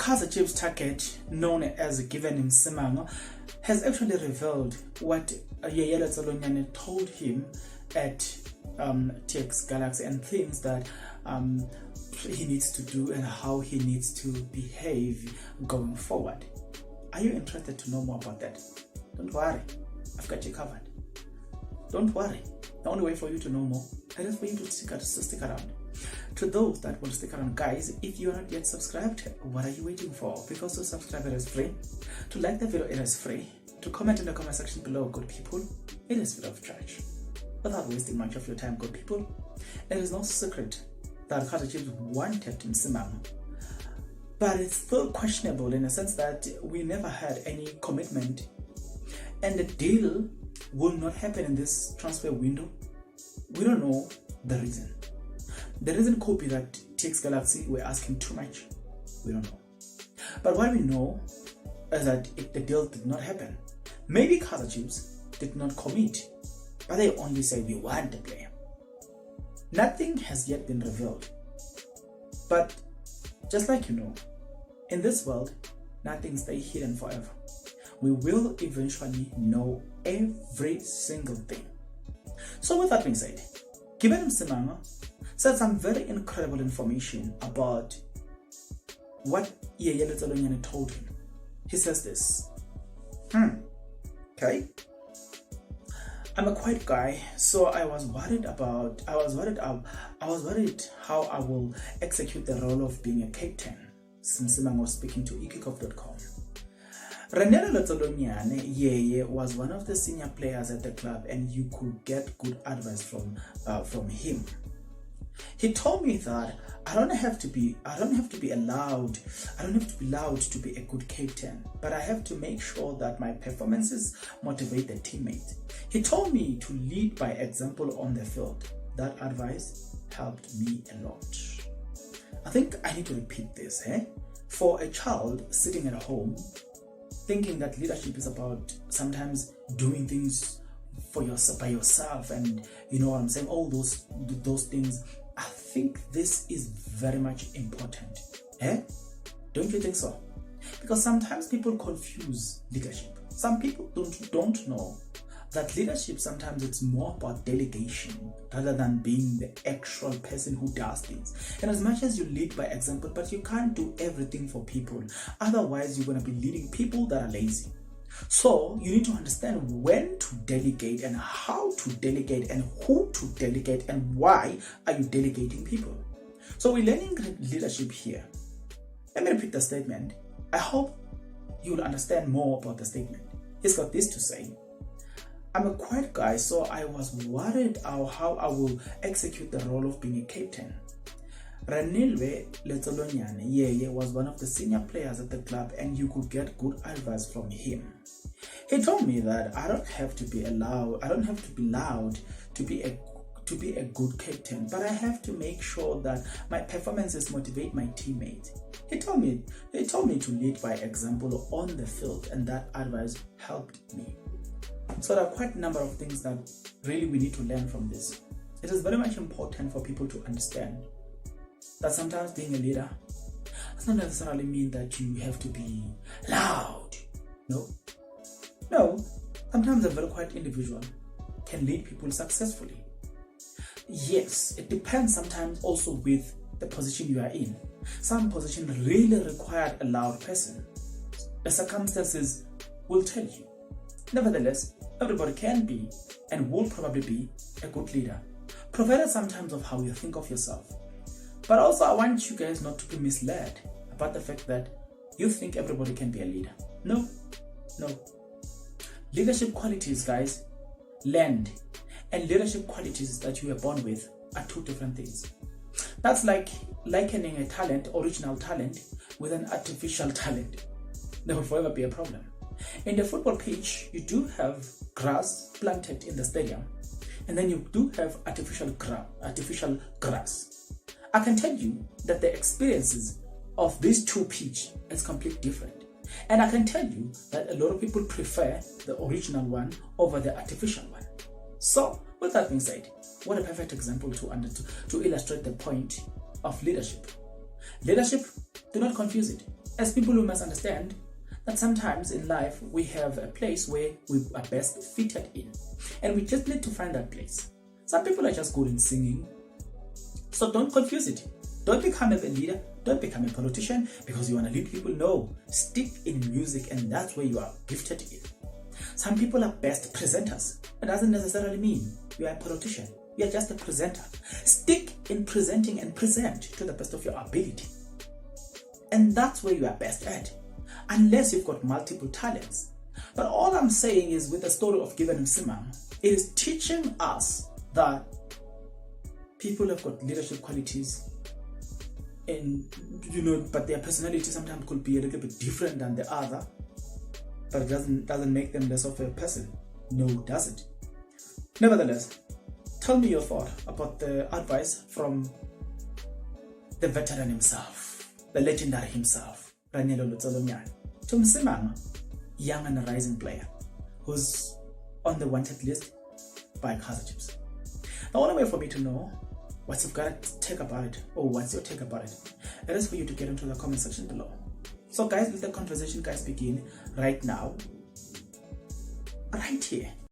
Kaizer Chiefs target, known as Given Msimango, has actually revealed what Yeye told him at TX Galaxy and things that he needs to do and how he needs to behave going forward. Are you interested to know more about that? Don't worry, I've got you covered. Don't worry, the only way for you to know more is for you to stick around. To those that will stick around, guys, if you are not yet subscribed, what are you waiting for? Because to subscribe, it is free. To like the video, it is free. To comment in the comment section below, good people, it is free of charge. Without wasting much of your time, good people, it is no secret that Kaizer Chiefs wanted Msimango, but it's still questionable in the sense that we never had any commitment and the deal will not happen in this transfer window. We don't know the reason. The reason could be that TX Galaxy were asking too much. We don't know. But what we know is that the deal did not happen. Maybe Kaizer Chiefs did not commit, but they only said we want the player. Nothing has yet been revealed. But just like you know, in this world, nothing stays hidden forever. We will eventually know every single thing. So with that being said, Given Msimango said some very incredible information about what Yeye told him. He says this. Okay. I'm a quiet guy, so I was worried how I will execute the role of being a captain. Msimango was speaking to ikickoff.com. Yeye was one of the senior players at the club, and you could get good advice from him. He told me that I don't have to be allowed to be a good captain, but I have to make sure that my performances motivate the teammates. He told me to lead by example on the field. That advice helped me a lot. I think I need to repeat this. For a child sitting at home thinking that leadership is about sometimes doing things by yourself, and you know what I'm saying, all those things, I think this is very much important. Don't you think so? Because sometimes people confuse leadership. Some people don't know that leadership, sometimes it's more about delegation rather than being the actual person who does things. And as much as you lead by example, but you can't do everything for people. Otherwise, you're going to be leading people that are lazy. So you need to understand when to delegate and how to delegate and who to delegate and why are you delegating people. So we're learning leadership here. Let me repeat the statement. I hope you'll understand more about the statement. He's got this to say. I'm a quiet guy, so I was worried how I will execute the role of being a captain. Yeye was one of the senior players at the club, and you could get good advice from him. He told me that I don't have to be loud to be a good captain, but I have to make sure that my performances motivate my teammates. He told me to lead by example on the field, and that advice helped me. So there are quite a number of things that really we need to learn from this. It is very much important for people to understand that sometimes being a leader does not necessarily mean that you have to be loud. No. Sometimes a very quiet individual can lead people successfully. Yes, it depends sometimes also with the position you are in. Some positions really require a loud person. The circumstances will tell you. Nevertheless, everybody can be and will probably be a good leader, provided sometimes of how you think of yourself. But also I want you guys not to be misled about the fact that you think everybody can be a leader. No. Leadership qualities, guys, learned, and leadership qualities that you are born with are two different things. That's like likening a talent, original talent, with an artificial talent. There will forever be a problem. In the football pitch, you do have grass planted in the stadium, and then you do have artificial grass. I can tell you that the experiences of these two pitch is completely different. And I can tell you that a lot of people prefer the original one over the artificial one. So, with that being said, what a perfect example to illustrate the point of leadership. Leadership, do not confuse it. As people, we must understand that sometimes in life we have a place where we are best fitted in, and we just need to find that place. Some people are just good in singing, so don't confuse it. Don't become a leader, don't become a politician because you want to lead people. No, stick in music, and that's where you are gifted in. Some people are best presenters. It doesn't necessarily mean you are a politician. You are just a presenter. Stick in presenting and present to the best of your ability. And that's where you are best at, unless you've got multiple talents. But all I'm saying is, with the story of Given Msimango, it is teaching us that people have got leadership qualities, and but their personality sometimes could be a little bit different than the other, but it doesn't make them less of a person. No, it doesn't. Nevertheless, tell me your thought about the advice from the veteran himself, the legendary himself, Ranelo Lotsolonyane, to Msimango, young and rising player who's on the wanted list by Kaizer Chiefs. The only way for me to know what you've got to take about it, or what's your take about it, it is for you to get into the comment section below. So guys, let the conversation begin right now, right here.